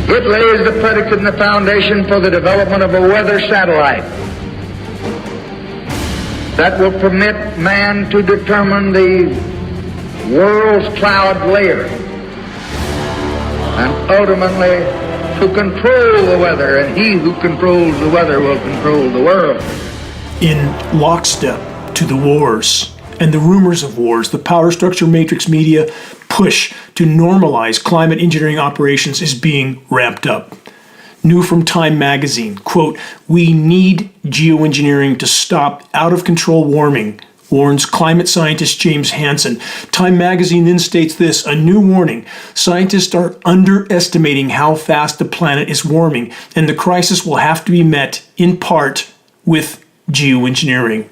It lays the predicate and the foundation for the development of a weather satellite that will permit man to determine the world's cloud layer and ultimately to control the weather, and he who controls the weather will control the world. In lockstep to the wars and the rumors of wars, the power structure matrix media push to normalize climate engineering operations is being ramped up. New from Time magazine, quote, "We need geoengineering to stop out-of-control warming," warns climate scientist James Hansen. Time magazine then states this, a new warning: scientists are underestimating how fast the planet is warming, and the crisis will have to be met, in part, with geoengineering.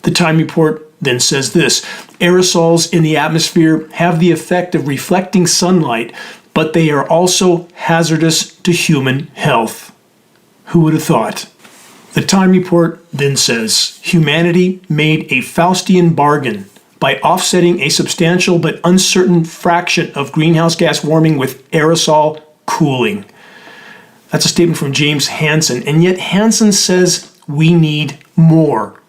The Time report then says this, aerosols in the atmosphere have the effect of reflecting sunlight, but they are also hazardous to human health. Who would have thought? The Time report then says, humanity made a Faustian bargain by offsetting a substantial but uncertain fraction of greenhouse gas warming with aerosol cooling. That's a statement from James Hansen, and yet Hansen says we need more.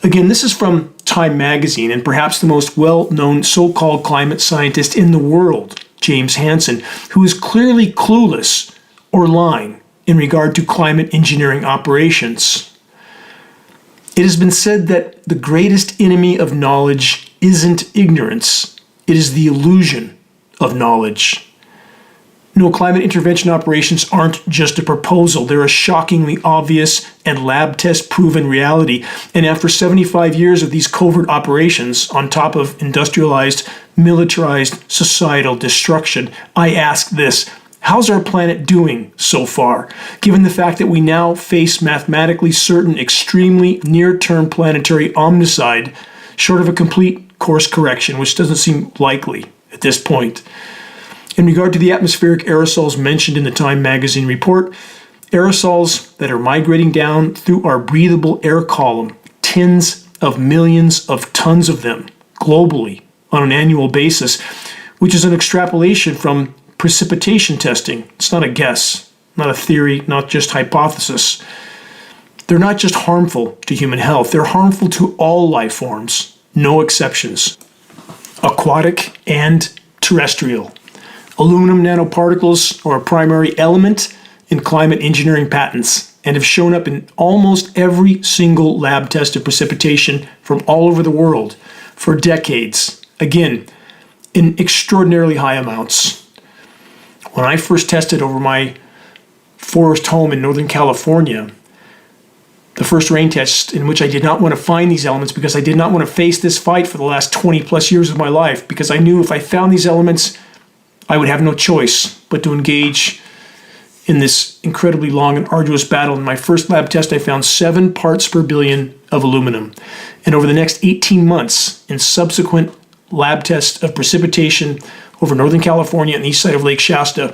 Again, this is from Time magazine, and perhaps the most well-known so-called climate scientist in the world, James Hansen, who is clearly clueless or lying in regard to climate engineering operations. It has been said that the greatest enemy of knowledge isn't ignorance, it is the illusion of knowledge. No, climate intervention operations aren't just a proposal. They're a shockingly obvious and lab test proven reality. And after 75 years of these covert operations, on top of industrialized, militarized societal destruction, I ask this: how's our planet doing so far, given the fact that we now face mathematically certain, extremely near-term planetary omnicide, short of a complete course correction, which doesn't seem likely at this point? In regard to the atmospheric aerosols mentioned in the Time magazine report, aerosols that are migrating down through our breathable air column, tens of millions of tons of them globally on an annual basis, which is an extrapolation from precipitation testing. It's not a guess, not a theory, not just hypothesis. They're not just harmful to human health, they're harmful to all life forms, no exceptions, aquatic and terrestrial. Aluminum nanoparticles are a primary element in climate engineering patents and have shown up in almost every single lab test of precipitation from all over the world for decades. Again, in extraordinarily high amounts. When I first tested over my forest home in Northern California, the first rain test in which I did not want to find these elements because I did not want to face this fight for the last 20 plus years of my life, because I knew if I found these elements, I would have no choice but to engage in this incredibly long and arduous battle. In my first lab test, I found 7 parts per billion of aluminum. And over the next 18 months, in subsequent lab tests of precipitation over Northern California and the east side of Lake Shasta,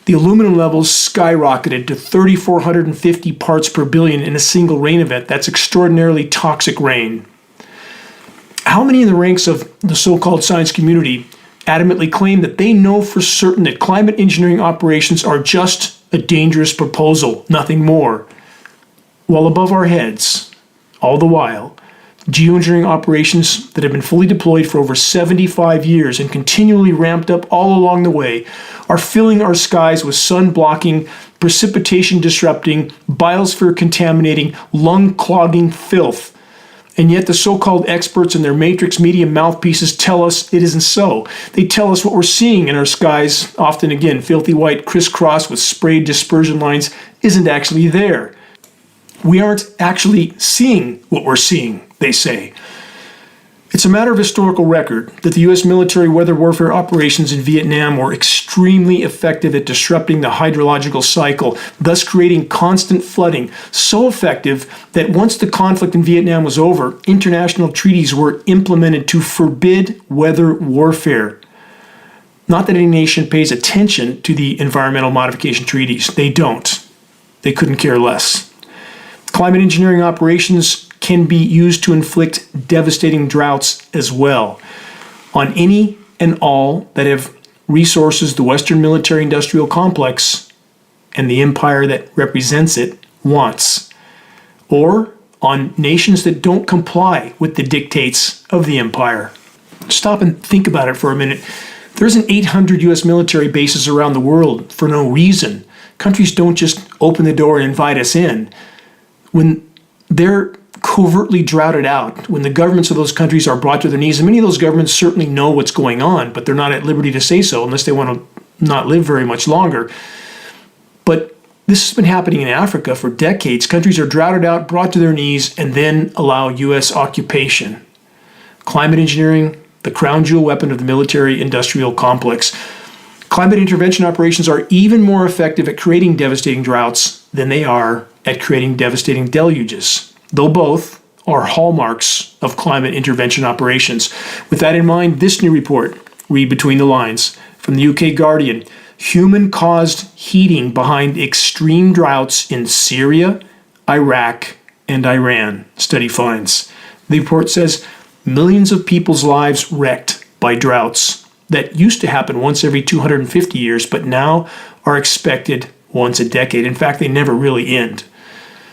the aluminum levels skyrocketed to 3,450 parts per billion in a single rain event. That's extraordinarily toxic rain. How many in the ranks of the so-called science community adamantly claim that they know for certain that climate engineering operations are just a dangerous proposal, nothing more, while above our heads, all the while, geoengineering operations that have been fully deployed for over 75 years and continually ramped up all along the way are filling our skies with sun-blocking, precipitation-disrupting, biosphere-contaminating, lung-clogging filth. And yet the so-called experts and their matrix media mouthpieces tell us it isn't so. They tell us what we're seeing in our skies, often again filthy white crisscross with sprayed dispersion lines, isn't actually there. We aren't actually seeing what we're seeing, they say. It's a matter of historical record that the U.S. military weather warfare operations in Vietnam were extremely effective at disrupting the hydrological cycle, thus creating constant flooding, so effective that once the conflict in Vietnam was over, international treaties were implemented to forbid weather warfare. Not that any nation pays attention to the environmental modification treaties. They don't. They couldn't care less. Climate engineering operations can be used to inflict devastating droughts as well on any and all that have resources the Western military-industrial complex and the empire that represents it wants, or on nations that don't comply with the dictates of the empire. Stop and think about it for a minute. There isn't 800 U.S. military bases around the world for no reason. Countries don't just open the door and invite us in. When they're covertly droughted out, when the governments of those countries are brought to their knees, and many of those governments certainly know what's going on, but they're not at liberty to say so unless they want to not live very much longer. But this has been happening in Africa for decades. Countries are droughted out, brought to their knees, and then allow U.S. occupation. Climate engineering, the crown jewel weapon of the military-industrial complex. Climate intervention operations are even more effective at creating devastating droughts than they are at creating devastating deluges, though both are hallmarks of climate intervention operations. With that in mind, this new report, read between the lines, from the UK Guardian, human-caused heating behind extreme droughts in Syria, Iraq, and Iran, study finds. The report says millions of people's lives wrecked by droughts that used to happen once every 250 years, but now are expected once a decade. In fact, they never really end.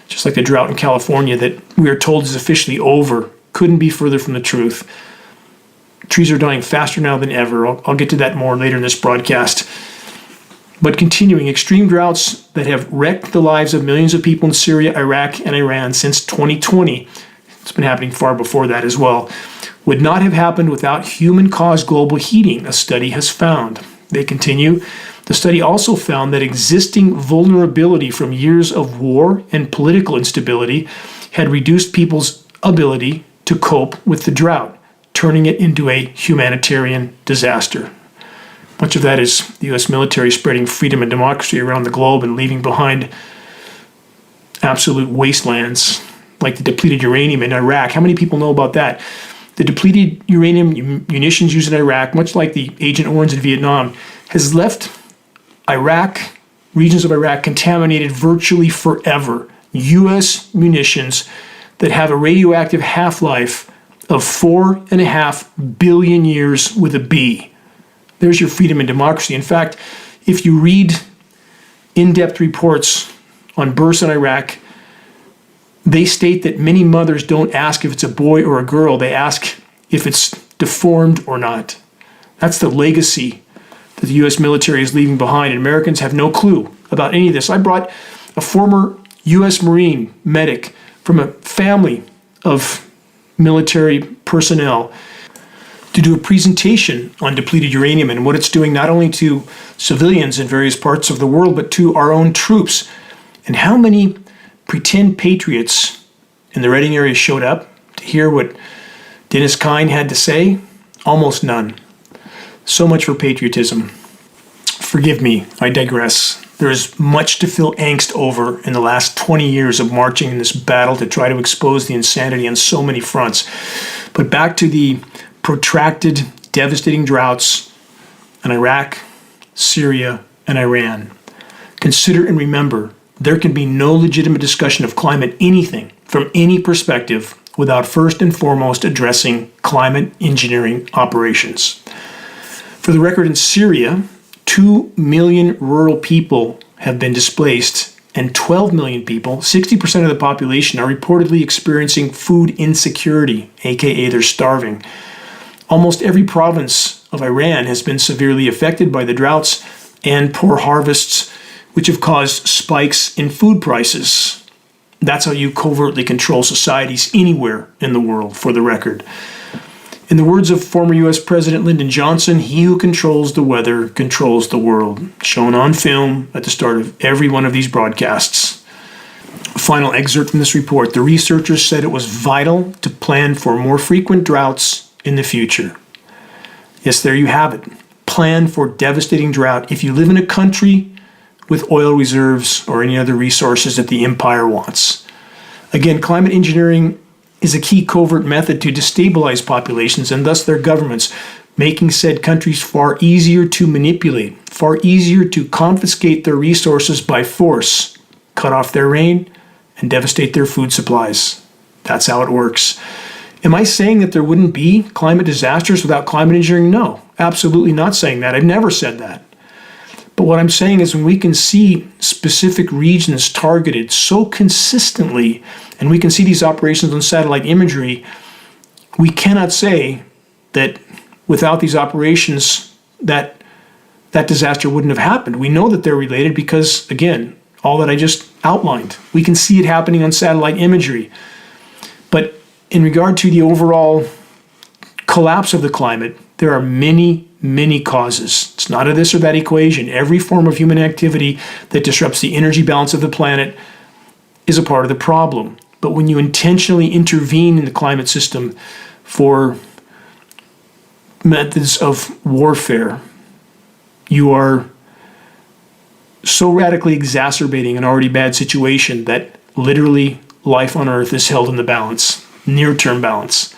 Just like the drought in California that we are told is officially over, couldn't be further from the truth. Trees are dying faster now than ever. I'll get to that more later in this broadcast. But continuing, extreme droughts that have wrecked the lives of millions of people in Syria, Iraq, and Iran since 2020, it's been happening far before that as well, would not have happened without human-caused global heating, a study has found. They continue, the study also found that existing vulnerability from years of war and political instability had reduced people's ability to cope with the drought, turning it into a humanitarian disaster. Much of that is the U.S. military spreading freedom and democracy around the globe and leaving behind absolute wastelands like the depleted uranium in Iraq. How many people know about that? The depleted uranium munitions used in Iraq, much like the Agent Orange in Vietnam, has left Iraq, regions of Iraq, contaminated virtually forever. U.S. munitions that have a radioactive half-life of 4.5 billion years with a B. There's your freedom and democracy. In fact, if you read in-depth reports on births in Iraq, they state that many mothers don't ask if it's a boy or a girl. They ask if it's deformed or not. That's the legacy that the U.S. military is leaving behind, and Americans have no clue about any of this. I brought a former U.S. Marine medic from a family of military personnel to do a presentation on depleted uranium and what it's doing not only to civilians in various parts of the world, but to our own troops. And how many pretend patriots in the Reading area showed up to hear what Dennis Kine had to say? Almost none. So much for patriotism. Forgive me, I digress. There is much to feel angst over in the last 20 years of marching in this battle to try to expose the insanity on so many fronts. But back to the protracted, devastating droughts in Iraq, Syria, and Iran. Consider and remember, there can be no legitimate discussion of climate anything from any perspective without first and foremost addressing climate engineering operations. For the record, in Syria, 2 million rural people have been displaced, and 12 million people, 60% of the population, are reportedly experiencing food insecurity, aka they're starving. Almost every province of Iran has been severely affected by the droughts and poor harvests, which have caused spikes in food prices. That's how you covertly control societies anywhere in the world, for the record. In the words of former U.S. President Lyndon Johnson, he who controls the weather controls the world, shown on film at the start of every one of these broadcasts. A final excerpt from this report. The researchers said it was vital to plan for more frequent droughts in the future. Yes, there you have it. Plan for devastating drought if you live in a country with oil reserves or any other resources that the empire wants. Again, climate engineering is a key covert method to destabilize populations and thus their governments, making said countries far easier to manipulate, far easier to confiscate their resources by force, cut off their rain, and devastate their food supplies. That's how it works. Am I saying that there wouldn't be climate disasters without climate engineering? No, absolutely not saying that. I've never said that. But what I'm saying is when we can see specific regions targeted so consistently, and we can see these operations on satellite imagery, we cannot say that without these operations that disaster wouldn't have happened. We know that they're related because, again, all that I just outlined. We can see it happening on satellite imagery. But in regard to the overall collapse of the climate, there are many, many causes. It's not a this or that equation. Every form of human activity that disrupts the energy balance of the planet is a part of the problem. But when you intentionally intervene in the climate system for methods of warfare, you are so radically exacerbating an already bad situation that literally life on Earth is held in the balance, near-term balance.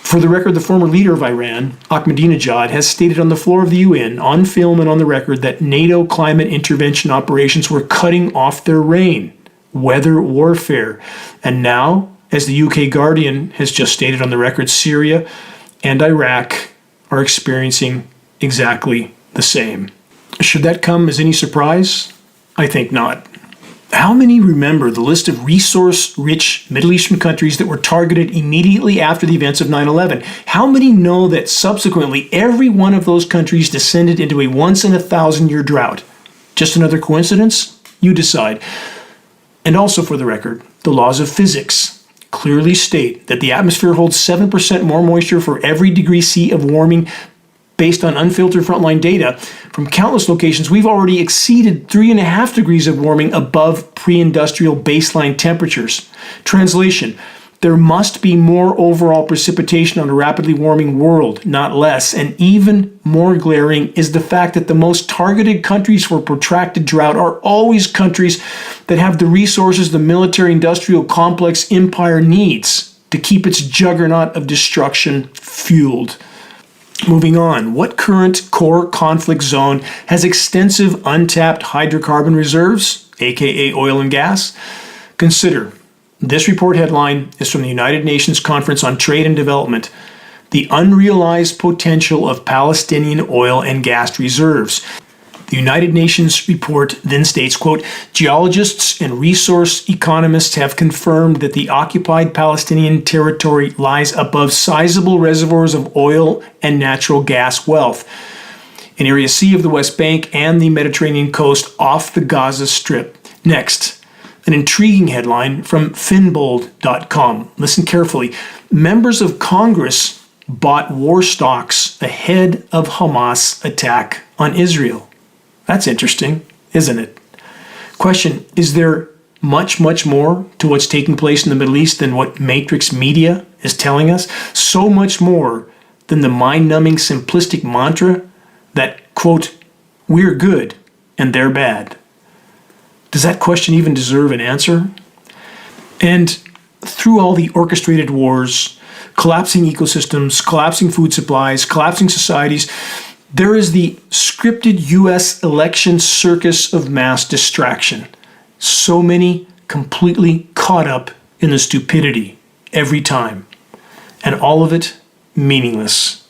For the record, the former leader of Iran, Ahmadinejad, has stated on the floor of the UN, on film and on the record, that NATO climate intervention operations were cutting off their reign, weather warfare. And now, as the UK Guardian has just stated on the record, Syria and Iraq are experiencing exactly the same. Should that come as any surprise? I think not. How many remember the list of resource-rich Middle Eastern countries that were targeted immediately after the events of 9/11? How many know that subsequently every one of those countries descended into a once-in-a-thousand-year drought? Just another coincidence? You decide. And also, for the record, the laws of physics clearly state that the atmosphere holds 7% more moisture for every degree C of warming. Based on unfiltered frontline data from countless locations, we've already exceeded 3.5 degrees of warming above pre-industrial baseline temperatures. Translation: there must be more overall precipitation on a rapidly warming world, not less. And even more glaring is the fact that the most targeted countries for protracted drought are always countries that have the resources the military-industrial complex empire needs to keep its juggernaut of destruction fueled. Moving on, what current core conflict zone has extensive untapped hydrocarbon reserves, aka oil and gas? Consider, this report headline is from the United Nations Conference on Trade and Development, the unrealized potential of Palestinian oil and gas reserves. The United Nations report then states, quote, geologists and resource economists have confirmed that the occupied Palestinian territory lies above sizable reservoirs of oil and natural gas wealth in Area C of the West Bank and the Mediterranean coast off the Gaza Strip. Next, an intriguing headline from finbold.com. Listen carefully. Members of Congress bought war stocks ahead of Hamas attack on Israel. That's interesting, isn't it? Question, is there much, much more to what's taking place in the Middle East than what Matrix Media is telling us? So much more than the mind-numbing simplistic mantra that, quote, we're good and they're bad. Does that question even deserve an answer? And through all the orchestrated wars, collapsing ecosystems, collapsing food supplies, collapsing societies, there is the scripted U.S. election circus of mass distraction. So many completely caught up in the stupidity every time. And all of it meaningless.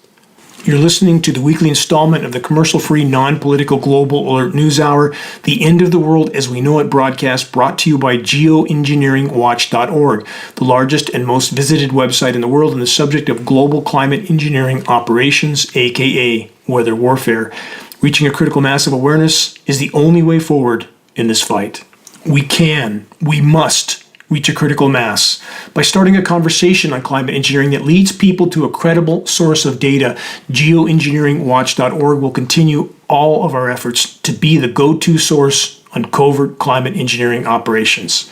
You're listening to the weekly installment of the commercial-free, non-political Global Alert News Hour, the end of the world as we know it broadcast, brought to you by Geoengineeringwatch.org, the largest and most visited website in the world on the subject of global climate engineering operations, aka weather warfare. Reaching a critical mass of awareness is the only way forward in this fight. We must reach a critical mass by starting a conversation on climate engineering that leads people to a credible source of data. Geoengineeringwatch.org will continue all of our efforts to be the go-to source on covert climate engineering operations.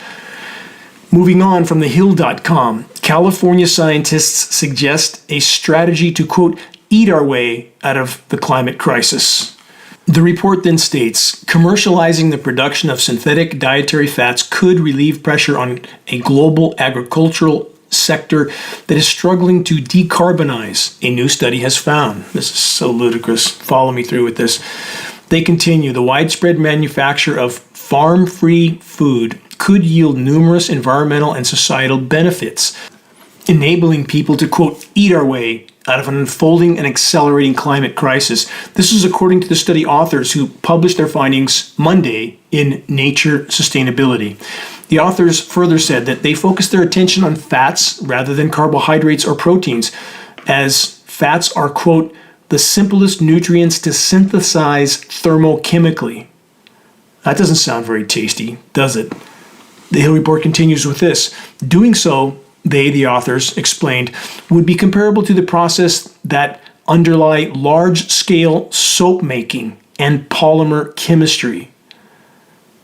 Moving on from thehill.com, California scientists suggest a strategy to, quote, eat our way out of the climate crisis. The report then states, commercializing the production of synthetic dietary fats could relieve pressure on a global agricultural sector that is struggling to decarbonize, a new study has found. This is so ludicrous. Follow me through with this. They continue, the widespread manufacture of farm-free food could yield numerous environmental and societal benefits, enabling people to, quote, eat our way out of an unfolding and accelerating climate crisis. This is according to the study authors who published their findings Monday in Nature Sustainability. The authors further said that they focused their attention on fats rather than carbohydrates or proteins, as fats are, quote, the simplest nutrients to synthesize thermochemically. That doesn't sound very tasty, does it? The Hill report continues with this. Doing so, they, the authors, explained, would be comparable to the process that underlie large-scale soap making and polymer chemistry.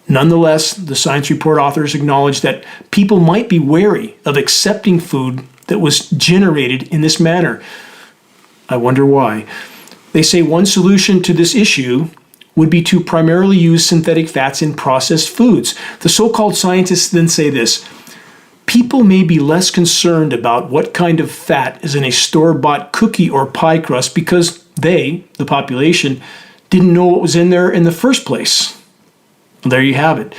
Nonetheless, the science report authors acknowledged that people might be wary of accepting food that was generated in this manner. I wonder why. They say one solution to this issue would be to primarily use synthetic fats in processed foods. The so-called scientists then say this: people may be less concerned about what kind of fat is in a store-bought cookie or pie crust because they, the population, didn't know what was in there in the first place. Well, there you have it.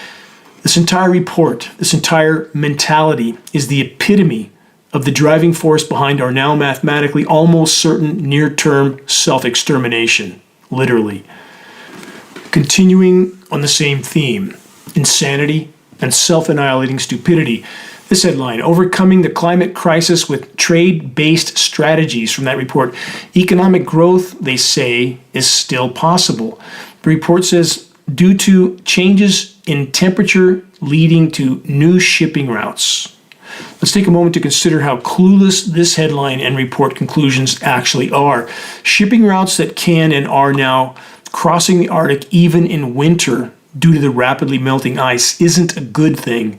This entire report, this entire mentality is the epitome of the driving force behind our now mathematically almost certain near-term self-extermination, literally. Continuing on the same theme, insanity and self-annihilating stupidity. This headline, Overcoming the Climate Crisis with Trade-Based Strategies, from that report. Economic growth, they say, is still possible. The report says, due to changes in temperature leading to new shipping routes. Let's take a moment to consider how clueless this headline and report conclusions actually are. Shipping routes that can and are now crossing the Arctic even in winter due to the rapidly melting ice isn't a good thing.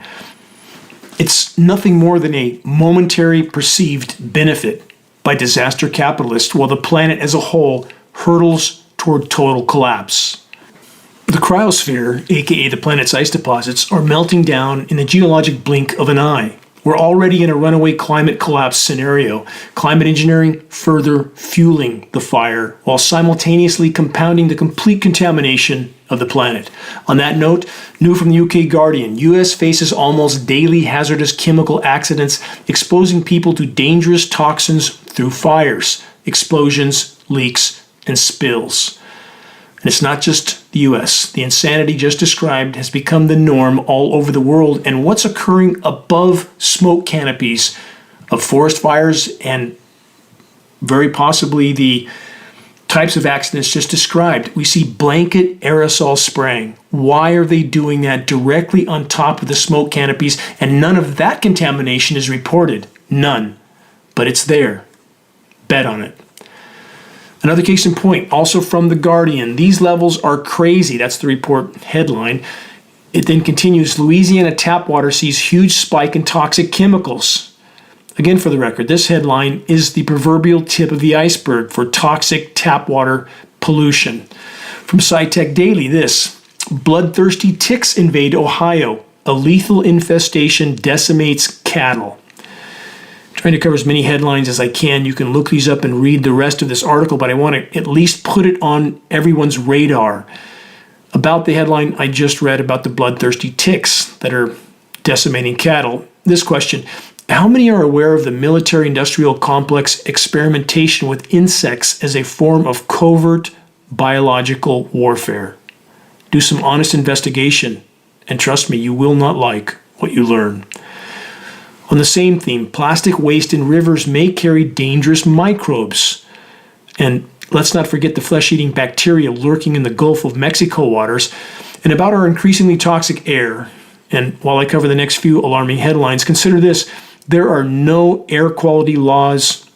It's nothing more than a momentary perceived benefit by disaster capitalists while the planet as a whole hurtles toward total collapse. The cryosphere, aka the planet's ice deposits, are melting down in the geologic blink of an eye. We're already in a runaway climate collapse scenario, climate engineering further fueling the fire while simultaneously compounding the complete contamination of the planet. On that note, new from the UK Guardian, US faces almost daily hazardous chemical accidents exposing people to dangerous toxins through fires, explosions, leaks, and spills. And it's not just the US. The insanity just described has become the norm all over the world, and what's occurring above smoke canopies of forest fires and very possibly the types of accidents just described. We see blanket aerosol spraying. Why are they doing that directly on top of the smoke canopies, and none of that contamination is reported? None. But it's there. Bet on it. Another case in point, also from The Guardian. These levels are crazy. That's the report headline. It then continues, Louisiana tap water sees huge spike in toxic chemicals. Again, for the record, this headline is the proverbial tip of the iceberg for toxic tap water pollution. From SciTech Daily, this, bloodthirsty ticks invade Ohio. A lethal infestation decimates cattle. Trying to cover as many headlines as I can. You can look these up and read the rest of this article, but I want to at least put it on everyone's radar. About the headline I just read about the bloodthirsty ticks that are decimating cattle. This question, how many are aware of the military-industrial complex experimentation with insects as a form of covert biological warfare? Do some honest investigation, and trust me, you will not like what you learn. On the same theme, plastic waste in rivers may carry dangerous microbes. And let's not forget the flesh-eating bacteria lurking in the Gulf of Mexico waters. And about our increasingly toxic air, and while I cover the next few alarming headlines, consider this. There are no air quality laws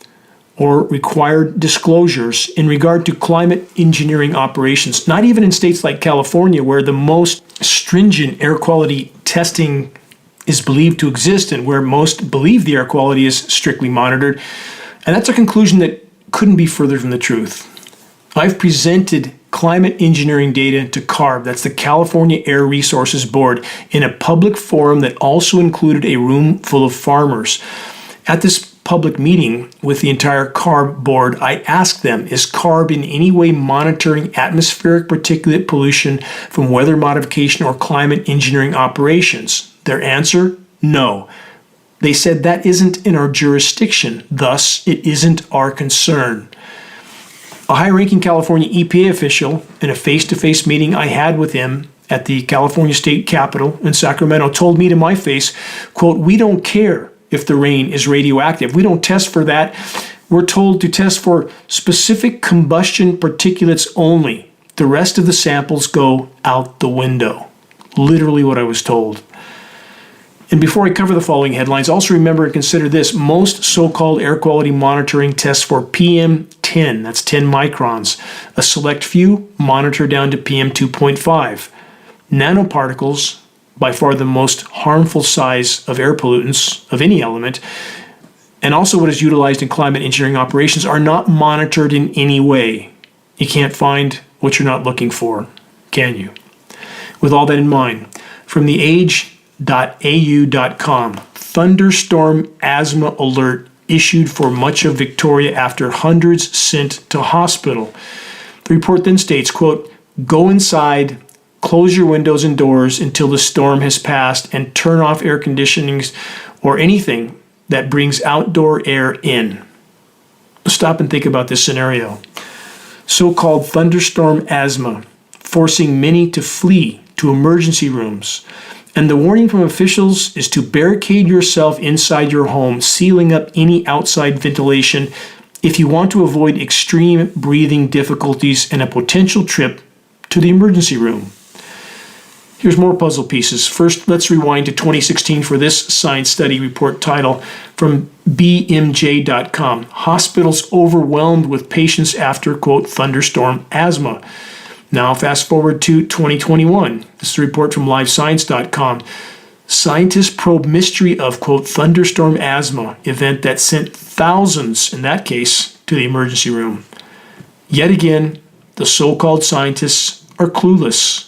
or required disclosures in regard to climate engineering operations, not even in states like California, where the most stringent air quality testing is believed to exist and where most believe the air quality is strictly monitored. And that's a conclusion that couldn't be further from the truth. I've presented climate engineering data to CARB, that's the California Air Resources Board, in a public forum that also included a room full of farmers. At this public meeting with the entire CARB board, I asked them, is CARB in any way monitoring atmospheric particulate pollution from weather modification or climate engineering operations? Their answer, no. They said that isn't in our jurisdiction, thus it isn't our concern. A high-ranking California EPA official, in a face-to-face meeting I had with him at the California State Capitol in Sacramento, told me to my face, quote, "We don't care if the rain is radioactive. We don't test for that. We're told to test for specific combustion particulates only. The rest of the samples go out the window." Literally what I was told. And before I cover the following headlines, also remember and consider this. Most so-called air quality monitoring tests for PM10, that's 10 microns. A select few monitor down to PM2.5. Nanoparticles, by far the most harmful size of air pollutants of any element, and also what is utilized in climate engineering operations, are not monitored in any way. You can't find what you're not looking for, can you? With all that in mind, from the age.au.com, thunderstorm asthma alert issued for much of Victoria after hundreds sent to hospital. The report then states, quote, "Go inside, close your windows and doors until the storm has passed, and turn off air conditionings or anything that brings outdoor air in." Stop and think about this scenario. So-called thunderstorm asthma, forcing many to flee to emergency rooms. And the warning from officials is to barricade yourself inside your home, sealing up any outside ventilation if you want to avoid extreme breathing difficulties and a potential trip to the emergency room. Here's more puzzle pieces. First, let's rewind to 2016 for this science study report title from BMJ.com. Hospitals overwhelmed with patients after, quote, thunderstorm asthma. Now fast forward to 2021. This is a report from livescience.com. Scientists probe mystery of, quote, thunderstorm asthma event that sent thousands, in that case, to the emergency room. Yet again, the so-called scientists are clueless,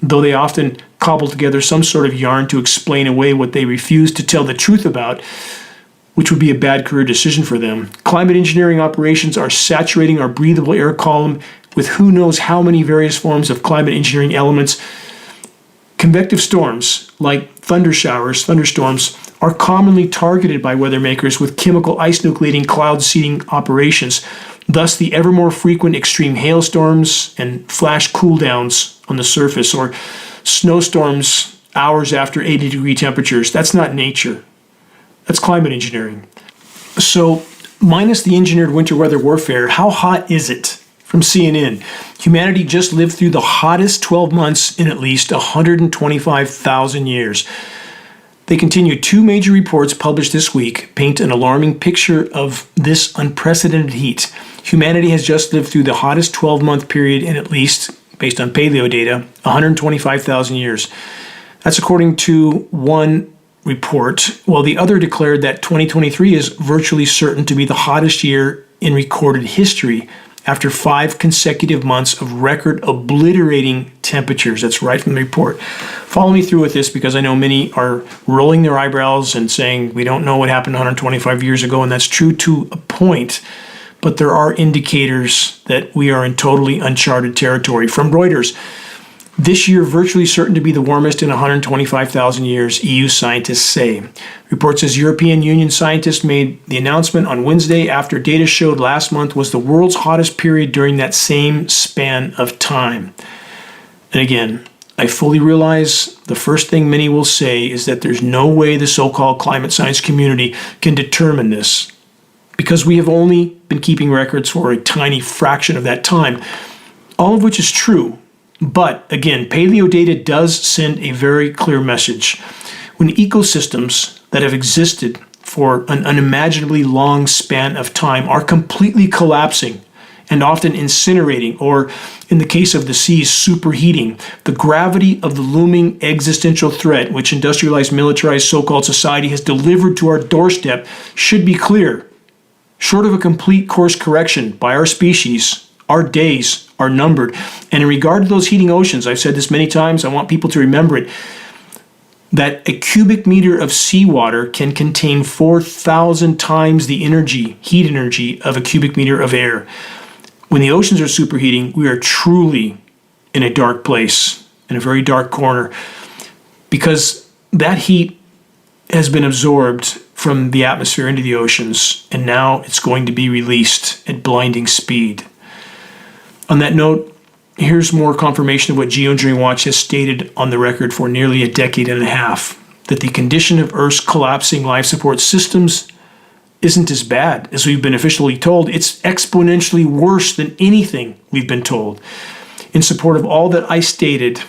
though they often cobble together some sort of yarn to explain away what they refuse to tell the truth about, which would be a bad career decision for them. Climate engineering operations are saturating our breathable air column with who knows how many various forms of climate engineering elements. Convective storms, like thunderstorms, are commonly targeted by weather makers with chemical ice nucleating cloud seeding operations. Thus, the ever more frequent extreme hailstorms and flash cooldowns on the surface, or snowstorms hours after 80-degree temperatures. That's not nature. That's climate engineering. So, minus the engineered winter weather warfare, how hot is it? From CNN, humanity just lived through the hottest 12 months in at least 125,000 years. They continue. Two major reports published this week paint an alarming picture of this unprecedented heat. Humanity has just lived through the hottest 12-month period in at least, based on paleo data, 125,000 years. That's according to one report, while the other declared that 2023 is virtually certain to be the hottest year in recorded history, after 5 consecutive months of record obliterating temperatures. That's right from the report. Follow me through with this, because I know many are rolling their eyebrows and saying we don't know what happened 125 years ago, and that's true to a point, but there are indicators that we are in totally uncharted territory. From Reuters, this year virtually certain to be the warmest in 125,000 years, EU scientists say. Report says European Union scientists made the announcement on Wednesday after data showed last month was the world's hottest period during that same span of time. And again, I fully realize the first thing many will say is that there's no way the so-called climate science community can determine this, because we have only been keeping records for a tiny fraction of that time, all of which is true. But again, paleo data does send a very clear message. When ecosystems that have existed for an unimaginably long span of time are completely collapsing and often incinerating, or in the case of the seas, superheating, the gravity of the looming existential threat which industrialized, militarized, so-called society has delivered to our doorstep should be clear. Short of a complete course correction by our species, our days are numbered. And in regard to those heating oceans, I've said this many times, I want people to remember it, that a cubic meter of seawater can contain 4,000 times the heat energy of a cubic meter of air. When the oceans are superheating, we are truly in a dark place, in a very dark corner, because that heat has been absorbed from the atmosphere into the oceans, and now it's going to be released at blinding speed. On that note, here's more confirmation of what Geoengineering Watch has stated on the record for nearly a decade and a half, that the condition of Earth's collapsing life support systems isn't as bad as we've been officially told. It's exponentially worse than anything we've been told. In support of all that I stated,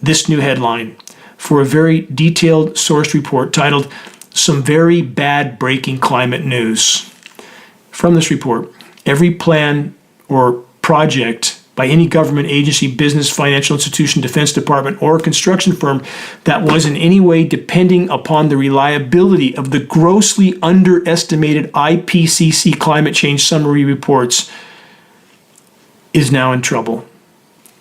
this new headline for a very detailed sourced report titled "Some Very Bad Breaking Climate News." From this report, every plan or project by any government agency, business, financial institution, defense department, or construction firm that was in any way depending upon the reliability of the grossly underestimated IPCC climate change summary reports is now in trouble.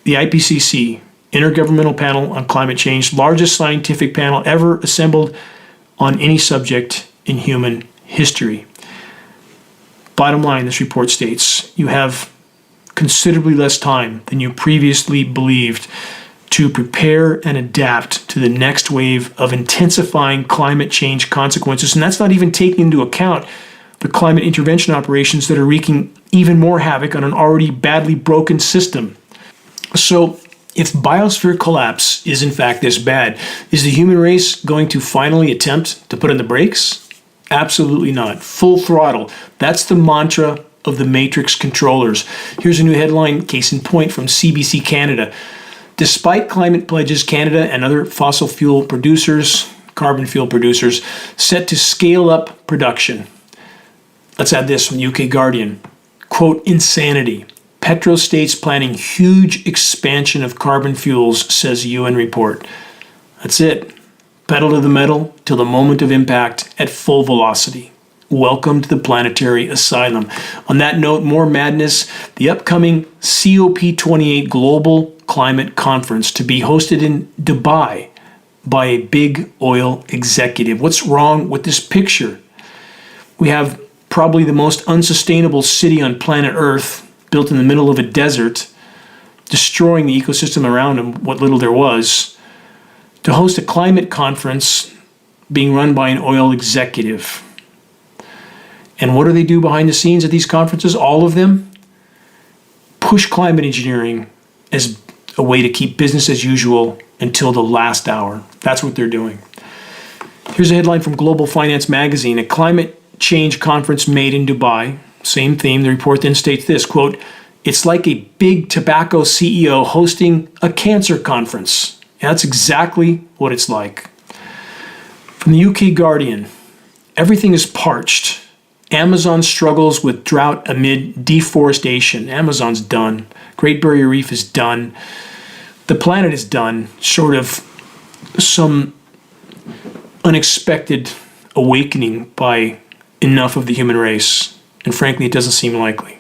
The IPCC, Intergovernmental Panel on Climate Change, largest scientific panel ever assembled on any subject in human history. Bottom line, this report states, you have considerably less time than you previously believed to prepare and adapt to the next wave of intensifying climate change consequences. And that's not even taking into account the climate intervention operations that are wreaking even more havoc on an already badly broken system. So if biosphere collapse is in fact this bad, is the human race going to finally attempt to put on the brakes? Absolutely not. Full throttle. That's the mantra of the matrix controllers. Here's a new headline, case in point, from CBC Canada. Despite climate pledges, Canada and other fossil fuel producers, carbon fuel producers, set to scale up production. Let's add this from the UK Guardian. Quote, insanity. Petrostates planning huge expansion of carbon fuels, says UN report. That's it. Pedal to the metal till the moment of impact at full velocity. Welcome to the planetary asylum. On that note, more madness. The upcoming COP28 Global Climate Conference to be hosted in Dubai by a big oil executive. What's wrong with this picture? We have probably the most unsustainable city on planet Earth, built in the middle of a desert, destroying the ecosystem around him, what little there was, to host a climate conference being run by an oil executive. And what do they do behind the scenes at these conferences? All of them push climate engineering as a way to keep business as usual until the last hour. That's what they're doing. Here's a headline from Global Finance Magazine. A climate change conference made in Dubai. Same theme. The report then states this, quote, it's like a big tobacco CEO hosting a cancer conference. And that's exactly what it's like. From the UK Guardian, everything is parched. Amazon struggles with drought amid deforestation. Amazon's done. Great Barrier Reef is done. The planet is done, short of some unexpected awakening by enough of the human race. And frankly, it doesn't seem likely.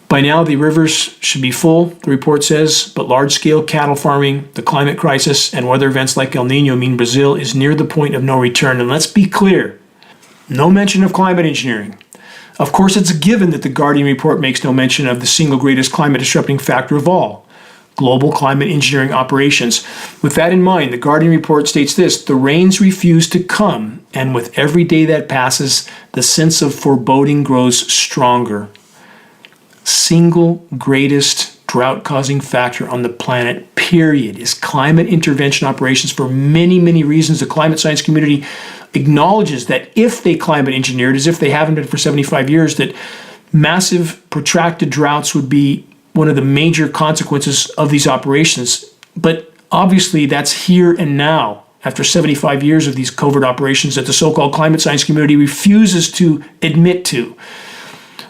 By now, the rivers should be full, the report says, but large-scale cattle farming, the climate crisis, and weather events like El Nino mean Brazil is near the point of no return. And let's be clear, no mention of climate engineering. Of course, it's a given that the Guardian report makes no mention of the single greatest climate disrupting factor of all, global climate engineering operations. With that in mind, the Guardian report states this, the rains refuse to come, and with every day that passes, the sense of foreboding grows stronger. Single greatest drought-causing factor on the planet, period, is climate intervention operations. For many, many reasons, the climate science community acknowledges that if they climate engineered, as if they haven't been for 75 years, that massive protracted droughts would be one of the major consequences of these operations. But obviously that's here and now, after 75 years of these covert operations that the so-called climate science community refuses to admit to.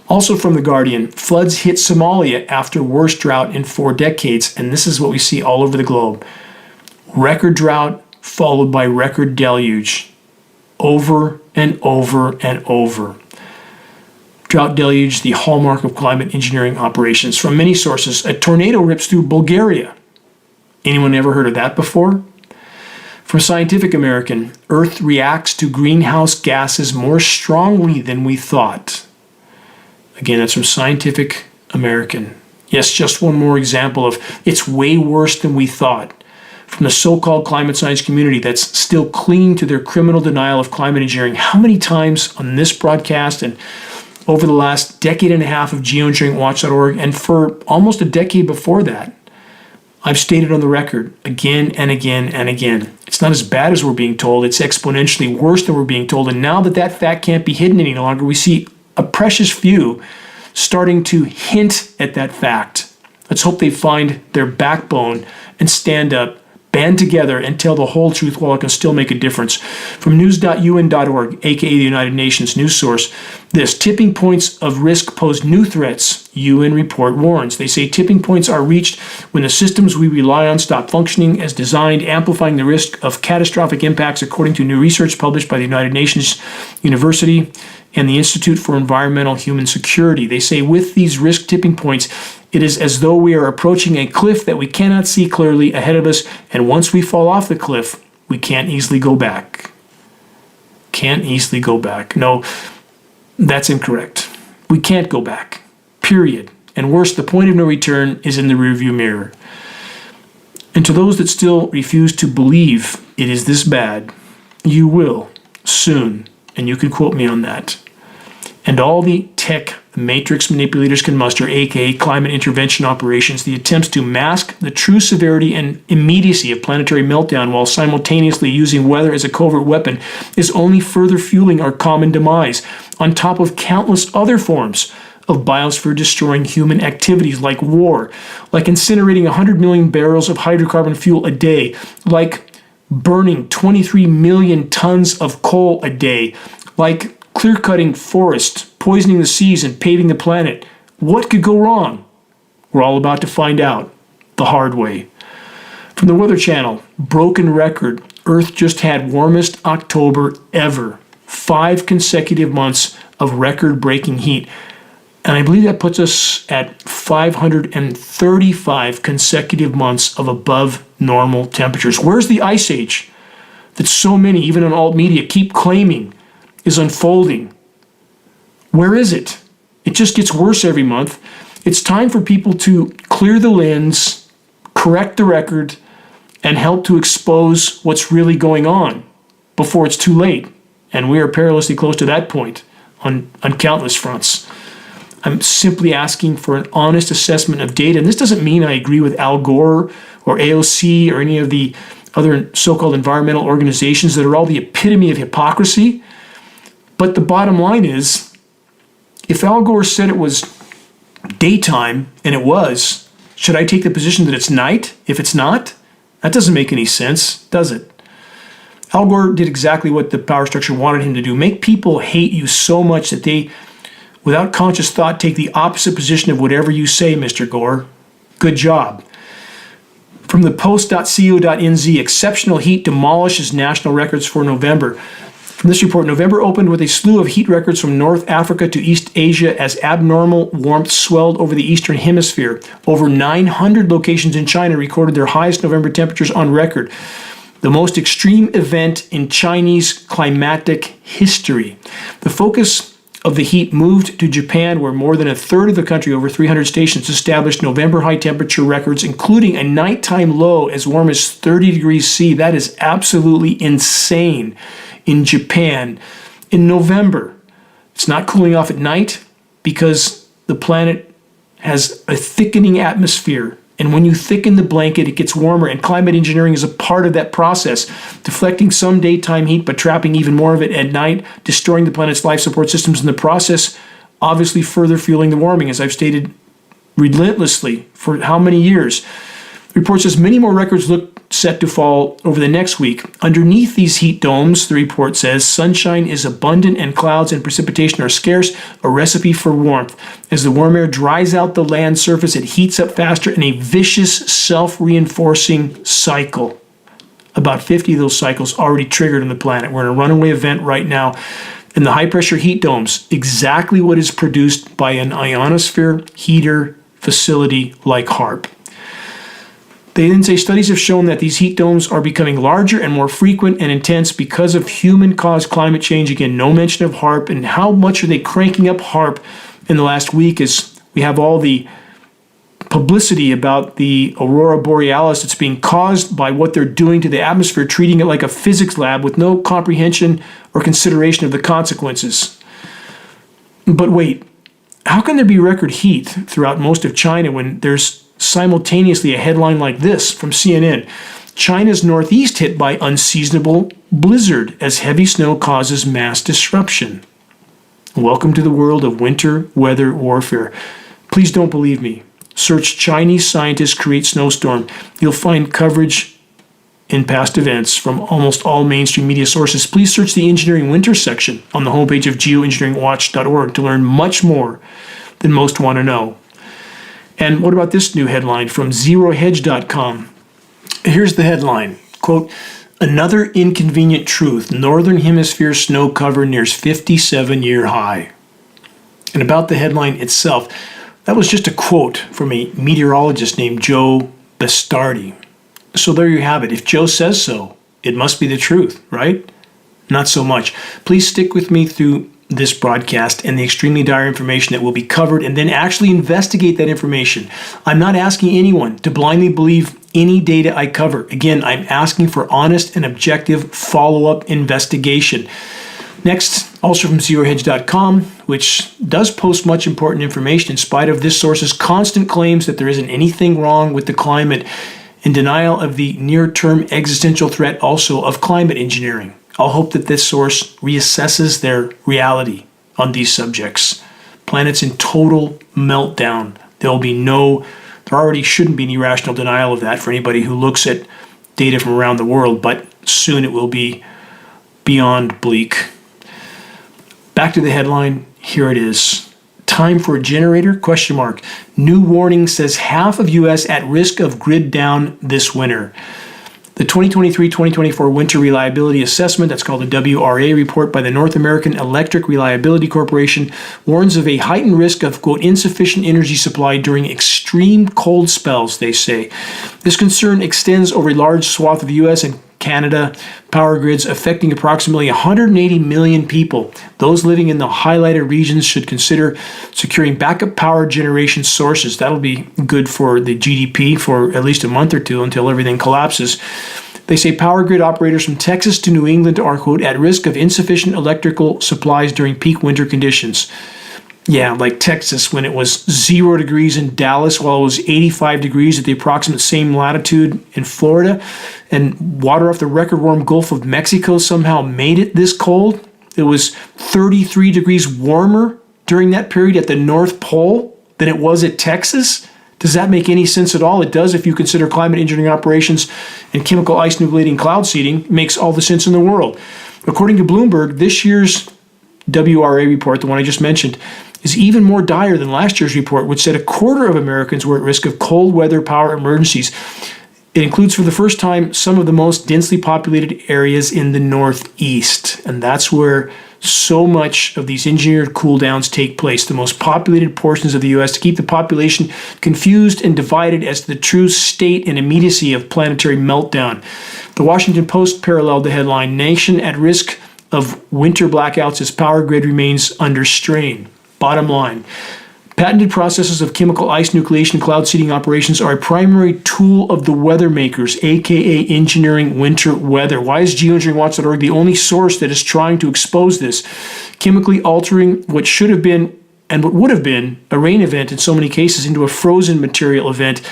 Also from The Guardian, floods hit Somalia after worst drought in 4 decades, and this is what we see all over the globe. Record drought followed by record deluge. Over and over and over. Drought deluge, the hallmark of climate engineering operations. From many sources, a tornado rips through Bulgaria. Anyone ever heard of that before? From Scientific American, Earth reacts to greenhouse gases more strongly than we thought. Again, that's from Scientific American. Yes, just one more example of it's way worse than we thought. from the so-called climate science community that's still clinging to their criminal denial of climate engineering. How many times on this broadcast and over the last decade and a half of geoengineeringwatch.org and for almost a decade before that, I've stated on the record again and again and again, it's not as bad as we're being told, it's exponentially worse than we're being told. And now that that fact can't be hidden any longer, we see a precious few starting to hint at that fact. Let's hope they find their backbone and stand up, band together, and tell the whole truth while it can still make a difference. From news.un.org, aka the United Nations news source, this: tipping points of risk pose new threats, UN report warns. They say tipping points are reached when the systems we rely on stop functioning as designed, amplifying the risk of catastrophic impacts, according to new research published by the United Nations University and the Institute for Environmental Human Security. They say with these risk tipping points, it is as though we are approaching a cliff that we cannot see clearly ahead of us, and once we fall off the cliff, we can't easily go back. Can't easily go back. No, that's incorrect. We can't go back. Period. And worse, the point of no return is in the rearview mirror. And to those that still refuse to believe it is this bad, you will soon, and you can quote me on that. And all the tech matrix manipulators can muster, aka climate intervention operations, the attempts to mask the true severity and immediacy of planetary meltdown while simultaneously using weather as a covert weapon, is only further fueling our common demise, on top of countless other forms of biosphere-destroying human activities like war, like incinerating 100 million barrels of hydrocarbon fuel a day, like burning 23 million tons of coal a day, like clear-cutting forests, poisoning the seas, and paving the planet. What could go wrong? We're all about to find out the hard way. From the Weather Channel, broken record. Earth just had warmest October ever. 5 consecutive months of record-breaking heat. And I believe that puts us at 535 consecutive months of above normal temperatures. Where's the ice age that so many, even on alt media, keep claiming is unfolding? Where is it? It just gets worse every month. It's time for people to clear the lens, correct the record, and help to expose what's really going on before it's too late. And we are perilously close to that point on countless fronts. I'm simply asking for an honest assessment of data. And this doesn't mean I agree with Al Gore or AOC or any of the other so-called environmental organizations that are all the epitome of hypocrisy. But the bottom line is, if Al Gore said it was daytime, and it was, should I take the position that it's night if it's not? That doesn't make any sense, does it? Al Gore did exactly what the power structure wanted him to do: make people hate you so much that they, without conscious thought, take the opposite position of whatever you say, Mr. Gore. Good job. From the post.co.nz, exceptional heat demolishes national records for November. From this report, November opened with a slew of heat records from North Africa to East Asia as abnormal warmth swelled over the Eastern Hemisphere. Over 900 locations in China recorded their highest November temperatures on record, the most extreme event in Chinese climatic history. The focus of the heat moved to Japan, where more than a third of the country, over 300 stations, established November high temperature records, including a nighttime low as warm as 30 degrees C. That is absolutely insane. In Japan, in November, it's not cooling off at night because the planet has a thickening atmosphere. And when you thicken the blanket, it gets warmer, and climate engineering is a part of that process, deflecting some daytime heat but trapping even more of it at night, destroying the planet's life support systems in the process, obviously further fueling the warming, as I've stated relentlessly for how many years. The report says many more records look set to fall over the next week. Underneath these heat domes, the report says, sunshine is abundant and clouds and precipitation are scarce, a recipe for warmth. As the warm air dries out the land surface, it heats up faster in a vicious, self-reinforcing cycle. About 50 of those cycles already triggered on the planet. We're in a runaway event right now. In the high-pressure heat domes, exactly what is produced by an ionosphere heater facility like HARP. They then say studies have shown that these heat domes are becoming larger and more frequent and intense because of human-caused climate change. Again, no mention of HARP. And how much are they cranking up HARP in the last week as we have all the publicity about the aurora borealis that's being caused by what they're doing to the atmosphere, treating it like a physics lab with no comprehension or consideration of the consequences. But wait, how can there be record heat throughout most of China when there's simultaneously a headline like this from CNN? China's northeast hit by unseasonable blizzard as heavy snow causes mass disruption. Welcome to the world of winter weather warfare. Please don't believe me. Search Chinese scientists create snowstorm. You'll find coverage in past events from almost all mainstream media sources. Please search the engineering winter section on the homepage of geoengineeringwatch.org to learn much more than most want to know. And what about this new headline from zerohedge.com? Here's the headline, quote, "Another inconvenient truth, Northern Hemisphere snow cover nears 57-year high." And about the headline itself, that was just a quote from a meteorologist named Joe Bastardi. So there you have it. If Joe says so, it must be the truth, right? Not so much. Please stick with me through this broadcast and the extremely dire information that will be covered, and then actually investigate that information. I'm not asking anyone to blindly believe any data I cover. Again, I'm asking for honest and objective follow-up investigation. Next, also from zerohedge.com, which does post much important information in spite of this source's constant claims that there isn't anything wrong with the climate, in denial of the near-term existential threat also of climate engineering. I'll hope that this source reassesses their reality on these subjects. Planet's in total meltdown. There already shouldn't be any rational denial of that for anybody who looks at data from around the world, but soon it will be beyond bleak. Back to the headline, here it is. Time for a generator? Question mark. New warning says half of U.S. at risk of grid down this winter. The 2023-2024 Winter Reliability Assessment, that's called the WRA report by the North American Electric Reliability Corporation, warns of a heightened risk of, quote, insufficient energy supply during extreme cold spells, they say. This concern extends over a large swath of the U.S. and Canada power grids, affecting approximately 180 million people. Those living in the highlighted regions should consider securing backup power generation sources. That'll be good for the GDP for at least a month or two until everything collapses. They say power grid operators from Texas to New England are, quote, at risk of insufficient electrical supplies during peak winter conditions. Yeah, like Texas when it was 0 degrees in Dallas while it was 85 degrees at the approximate same latitude in Florida, and water off the record warm Gulf of Mexico somehow made it this cold. It was 33 degrees warmer during that period at the North Pole than it was at Texas. Does that make any sense at all? It does if you consider climate engineering operations and chemical ice nucleating cloud seeding. It makes all the sense in the world. According to Bloomberg, this year's WRA report, the one I just mentioned, is even more dire than last year's report, which said a quarter of Americans were at risk of cold weather power emergencies. It includes for the first time some of the most densely populated areas in the Northeast, and that's where so much of these engineered cool downs take place, the most populated portions of the U.S., to keep the population confused and divided as to the true state and immediacy of planetary meltdown. The Washington Post paralleled the headline, "Nation at risk of winter blackouts as power grid remains under strain." Bottom line, patented processes of chemical ice nucleation cloud seeding operations are a primary tool of the weather makers, aka engineering winter weather. Why is geoengineeringwatch.org the only source that is trying to expose this? Chemically altering what should have been and what would have been a rain event in so many cases into a frozen material event.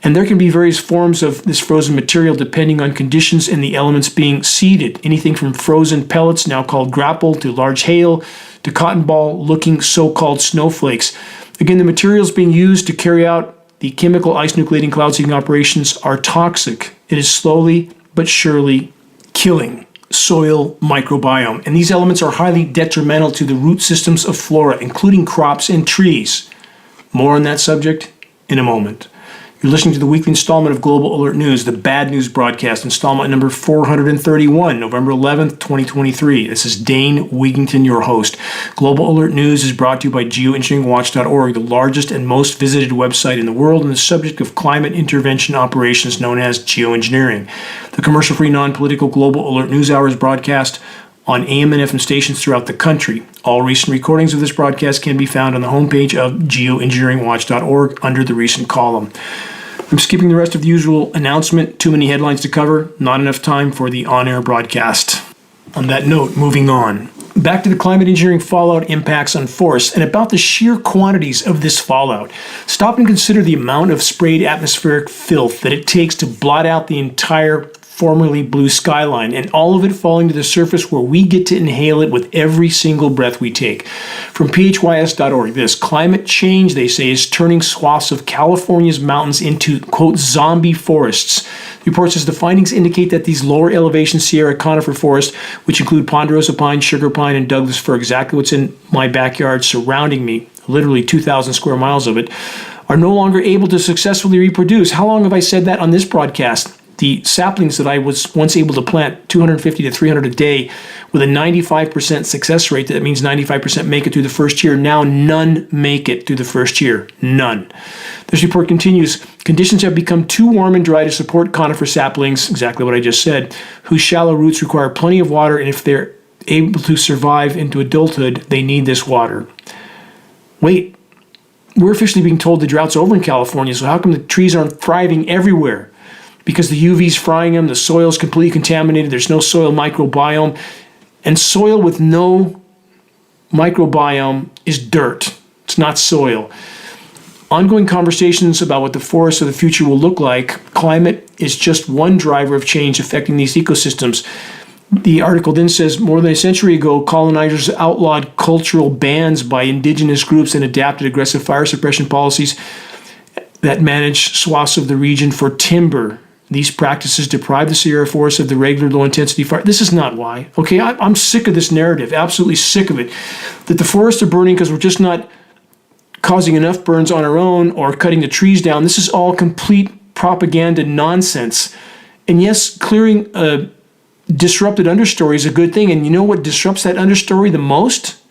And there can be various forms of this frozen material depending on conditions and the elements being seeded. Anything from frozen pellets, now called grapple, to large hail, to cotton ball looking so-called snowflakes. Again, the materials being used to carry out the chemical ice nucleating cloud seeding operations are toxic. It is slowly but surely killing soil microbiome. And these elements are highly detrimental to the root systems of flora, including crops and trees. More on that subject in a moment. You're listening to the weekly installment of Global Alert News, the Bad News Broadcast, installment number 431, November 11th, 2023. This is Dane Wigington, your host. Global Alert News is brought to you by Geoengineeringwatch.org, the largest and most visited website in the world on the subject of climate intervention operations known as geoengineering. The commercial-free, non-political Global Alert News Hour is broadcast on AM and FM stations throughout the country. All recent recordings of this broadcast can be found on the homepage of geoengineeringwatch.org under the recent column. I'm skipping the rest of the usual announcement. Too many headlines to cover, not enough time for the on-air broadcast. On that note, moving on. Back to the climate engineering fallout impacts on forests and about the sheer quantities of this fallout. Stop and consider the amount of sprayed atmospheric filth that it takes to blot out the entire formerly blue skyline, and all of it falling to the surface where we get to inhale it with every single breath we take. From phys.org, this climate change, they say, is turning swaths of California's mountains into, quote, zombie forests. The report says the findings indicate that these lower elevation Sierra conifer forests, which include ponderosa pine, sugar pine, and Douglas fir, exactly what's in my backyard surrounding me, literally 2,000 square miles of it, are no longer able to successfully reproduce. How long have I said that on this broadcast? The saplings that I was once able to plant 250 to 300 a day with a 95% success rate, that means 95% make it through the first year. Now none make it through the first year. None. This report continues, conditions have become too warm and dry to support conifer saplings, exactly what I just said, whose shallow roots require plenty of water, and if they're able to survive into adulthood, they need this water. Wait, we're officially being told the drought's over in California, so how come the trees aren't thriving everywhere? Because the UV's frying them, the soil's completely contaminated, there's no soil microbiome, and soil with no microbiome is dirt. It's not soil. Ongoing conversations about what the forests of the future will look like. Climate is just one driver of change affecting these ecosystems. The article then says, more than a century ago, colonizers outlawed cultural bans by indigenous groups and adapted aggressive fire suppression policies that managed swaths of the region for timber. These practices deprive the Sierra forest of the regular low-intensity fire. This is not why. Okay, I'm sick of this narrative, absolutely sick of it, that the forests are burning because we're just not causing enough burns on our own or cutting the trees down. This is all complete propaganda nonsense. And yes, clearing a disrupted understory is a good thing. And you know what disrupts that understory the most?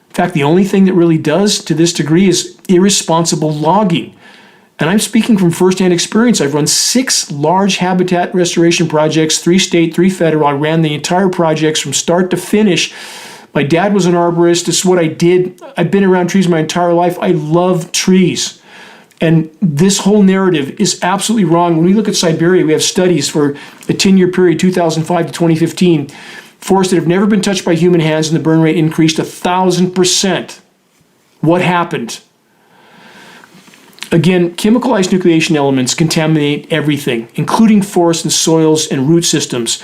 In fact, the only thing that really does to this degree is irresponsible logging. And I'm speaking from firsthand experience. I've run 6 large habitat restoration projects, 3 state, 3 federal. I ran the entire projects from start to finish. My dad was an arborist. This is what I did. I've been around trees my entire life. I love trees. And this whole narrative is absolutely wrong. When we look at Siberia, we have studies for a 10-year period, 2005 to 2015. Forests that have never been touched by human hands, and the burn rate increased 1,000%. What happened? Again, chemical ice nucleation elements contaminate everything, including forests and soils and root systems.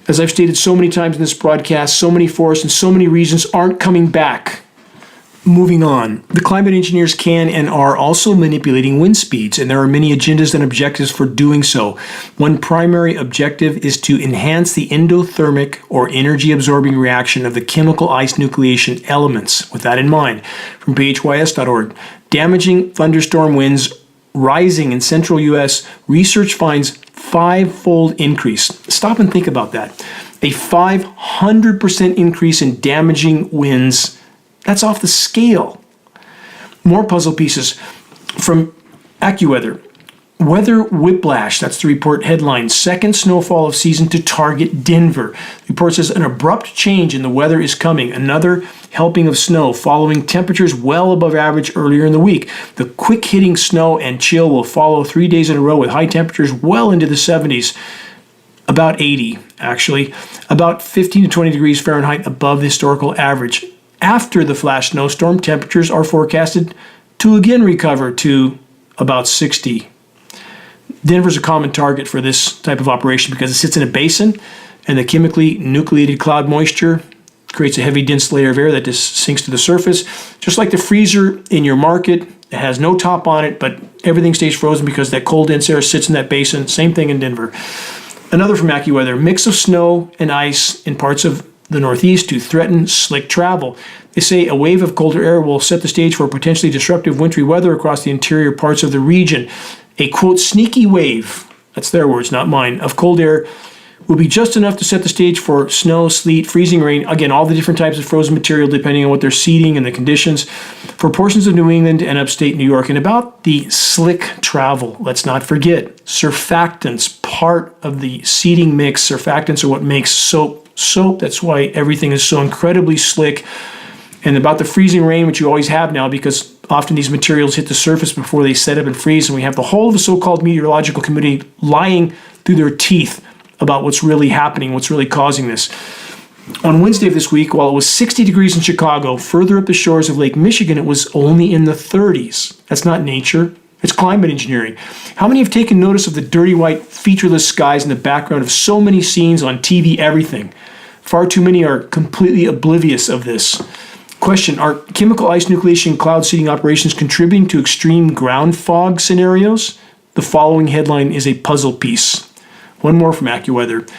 As I've stated so many times in this broadcast, so many forests in so many regions aren't coming back. Moving on, the climate engineers can and are also manipulating wind speeds, and there are many agendas and objectives for doing so. One primary objective is to enhance the endothermic or energy-absorbing reaction of the chemical ice nucleation elements. With that in mind, from phys.org, damaging thunderstorm winds rising in central U.S., research finds 5-fold increase. Stop and think about that. A 500% increase in damaging winds. That's off the scale. More puzzle pieces from AccuWeather. Weather whiplash, that's the report headline. Second snowfall of season to target Denver. The report says an abrupt change in the weather is coming. Another helping of snow following temperatures well above average earlier in the week. The quick hitting snow and chill will follow 3 days in a row with high temperatures well into the 70s. About 80, actually. About 15 to 20 degrees Fahrenheit above the historical average. After the flash snowstorm, temperatures are forecasted to again recover to about 60. Denver's a common target for this type of operation because it sits in a basin, and the chemically nucleated cloud moisture creates a heavy, dense layer of air that just sinks to the surface. Just like the freezer in your market, it has no top on it, but everything stays frozen because that cold, dense air sits in that basin. Same thing in Denver. Another from AccuWeather, mix of snow and ice in parts of the Northeast to threaten slick travel. They say a wave of colder air will set the stage for potentially disruptive wintry weather across the interior parts of the region. A, quote, sneaky wave, that's their words, not mine, of cold air will be just enough to set the stage for snow, sleet, freezing rain, again, all the different types of frozen material depending on what they're seeding and the conditions, for portions of New England and upstate New York. And about the slick travel, let's not forget, surfactants, part of the seeding mix. Surfactants are what makes soap soap. That's why everything is so incredibly slick. And about the freezing rain, which you always have now, because often these materials hit the surface before they set up and freeze, and we have the whole of the so-called meteorological community lying through their teeth about what's really happening, what's really causing this. On Wednesday of this week, while it was 60 degrees in Chicago, further up the shores of Lake Michigan, it was only in the 30s. That's not nature. It's climate engineering. How many have taken notice of the dirty white featureless skies in the background of so many scenes on TV, everything? Far too many are completely oblivious of this. Question, are chemical ice nucleation cloud seeding operations contributing to extreme ground fog scenarios? The following headline is a puzzle piece. One more from AccuWeather.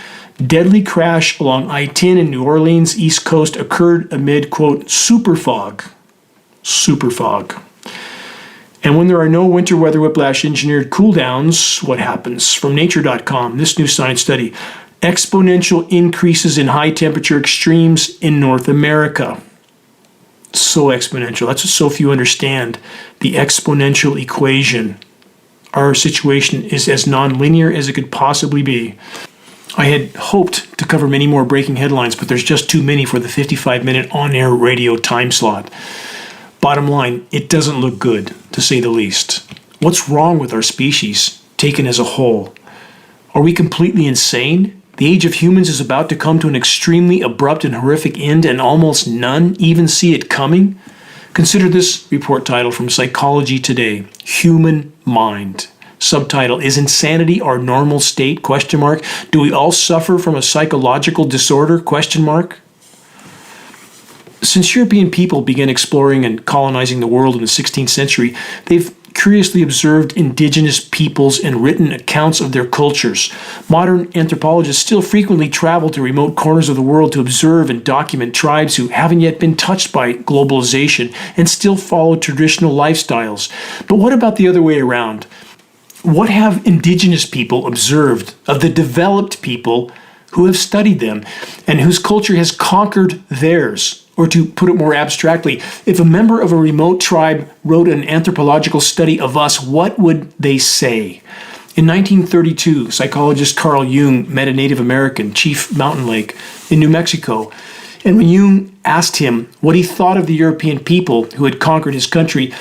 Deadly crash along I-10 in New Orleans, East Coast occurred amid, quote, super fog. Super fog. And when there are no winter weather whiplash engineered cooldowns, what happens? From nature.com, this new science study. Exponential increases in high temperature extremes in North America. So exponential. That's what so few understand. The exponential equation. Our situation is as nonlinear as it could possibly be. I had hoped to cover many more breaking headlines, but there's just too many for the 55-minute on-air radio time slot. Bottom line, it doesn't look good, to say the least. What's wrong with our species, taken as a whole? Are we completely insane? The age of humans is about to come to an extremely abrupt and horrific end, and almost none even see it coming? Consider this report title from Psychology Today, Human Mind. Subtitle, is insanity our normal state? Question mark. Do we all suffer from a psychological disorder? Question mark. Since European people began exploring and colonizing the world in the 16th century, they've curiously observed indigenous peoples and written accounts of their cultures. Modern anthropologists still frequently travel to remote corners of the world to observe and document tribes who haven't yet been touched by globalization and still follow traditional lifestyles. But what about the other way around? What have indigenous people observed of the developed people who have studied them and whose culture has conquered theirs? Or to put it more abstractly, if a member of a remote tribe wrote an anthropological study of us, what would they say? In 1932, psychologist Carl Jung met a Native American, Chief Mountain Lake, in New Mexico. And when Jung asked him what he thought of the European people who had conquered his country,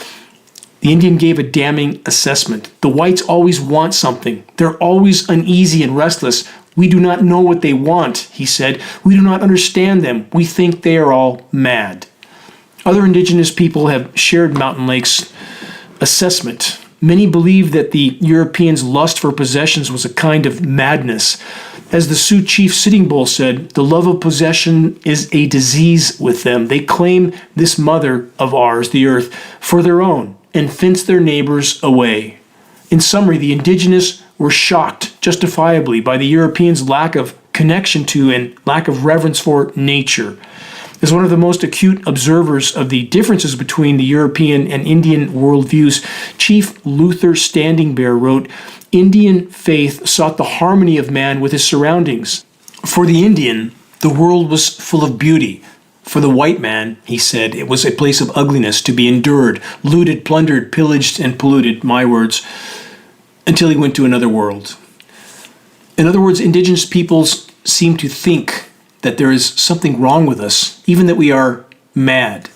the Indian gave a damning assessment. The whites always want something. They're always uneasy and restless. We do not know what they want, he said. We do not understand them. We think they are all mad. Other indigenous people have shared Mountain Lake's assessment. Many believe that the Europeans' lust for possessions was a kind of madness. As the Sioux chief Sitting Bull said, the love of possession is a disease with them. They claim this mother of ours, the earth, for their own and fence their neighbors away. In summary, the indigenous were shocked, justifiably, by the Europeans' lack of connection to and lack of reverence for nature. As one of the most acute observers of the differences between the European and Indian worldviews, Chief Luther Standing Bear wrote, Indian faith sought the harmony of man with his surroundings. For the Indian, the world was full of beauty. For the white man, he said, it was a place of ugliness to be endured, looted, plundered, pillaged, and polluted, my words, until he went to another world. In other words, indigenous peoples seem to think that there is something wrong with us, even that we are mad.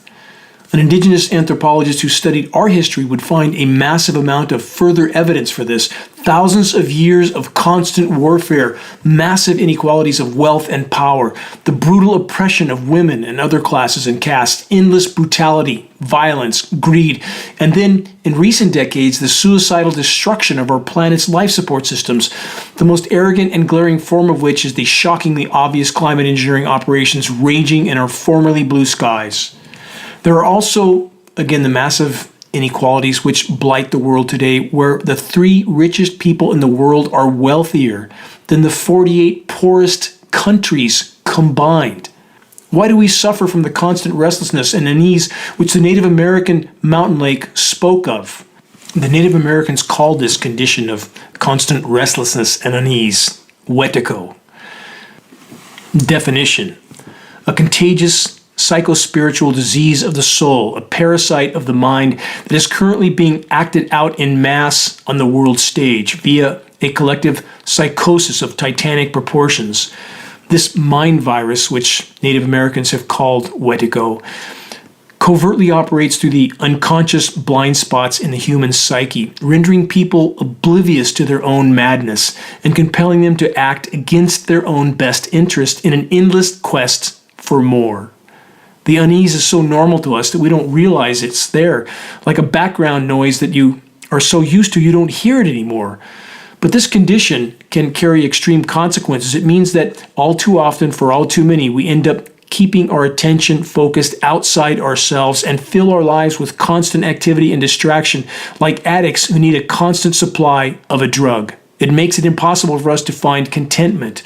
An indigenous anthropologist who studied our history would find a massive amount of further evidence for this. Thousands of years of constant warfare, massive inequalities of wealth and power, the brutal oppression of women and other classes and castes, endless brutality, violence, greed, and then, in recent decades, the suicidal destruction of our planet's life support systems, the most arrogant and glaring form of which is the shockingly obvious climate engineering operations raging in our formerly blue skies. There are also, again, the massive inequalities which blight the world today, where the 3 richest people in the world are wealthier than the 48 poorest countries combined. Why do we suffer from the constant restlessness and unease which the Native American mountain lake spoke of? The Native Americans called this condition of constant restlessness and unease wetico. Definition: a contagious psychospiritual disease of the soul, a parasite of the mind that is currently being acted out in mass on the world stage via a collective psychosis of titanic proportions. This mind virus, which Native Americans have called Wetigo, covertly operates through the unconscious blind spots in the human psyche, rendering people oblivious to their own madness and compelling them to act against their own best interest in an endless quest for more. The unease is so normal to us that we don't realize it's there, like a background noise that you are so used to you don't hear it anymore. But this condition can carry extreme consequences. It means that all too often, for all too many, we end up keeping our attention focused outside ourselves and fill our lives with constant activity and distraction, like addicts who need a constant supply of a drug. It makes it impossible for us to find contentment.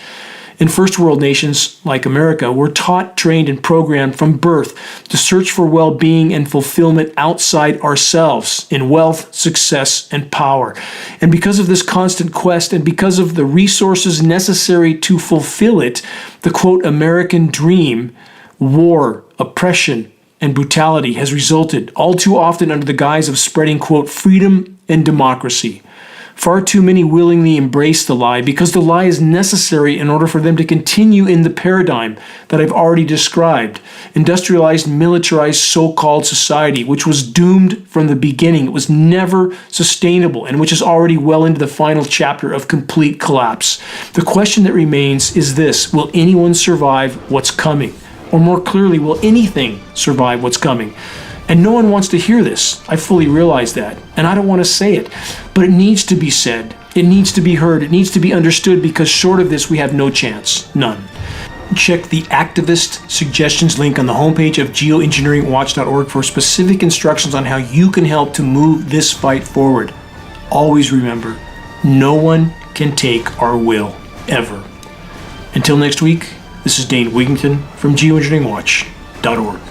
In first world nations like America, we're taught, trained, and programmed from birth to search for well-being and fulfillment outside ourselves in wealth, success, and power. And because of this constant quest and because of the resources necessary to fulfill it, the quote, American dream, war, oppression, and brutality has resulted all too often under the guise of spreading, quote, freedom and democracy. Far too many willingly embrace the lie because the lie is necessary in order for them to continue in the paradigm that I've already described. Industrialized, militarized, so-called society, which was doomed from the beginning. It was never sustainable and which is already well into the final chapter of complete collapse. The question that remains is this: will anyone survive what's coming? Or more clearly, will anything survive what's coming? And no one wants to hear this. I fully realize that. And I don't want to say it. But it needs to be said. It needs to be heard. It needs to be understood, because short of this, we have no chance. None. Check the activist suggestions link on the homepage of geoengineeringwatch.org for specific instructions on how you can help to move this fight forward. Always remember, no one can take our will, ever. Until next week, this is Dane Wigington from geoengineeringwatch.org.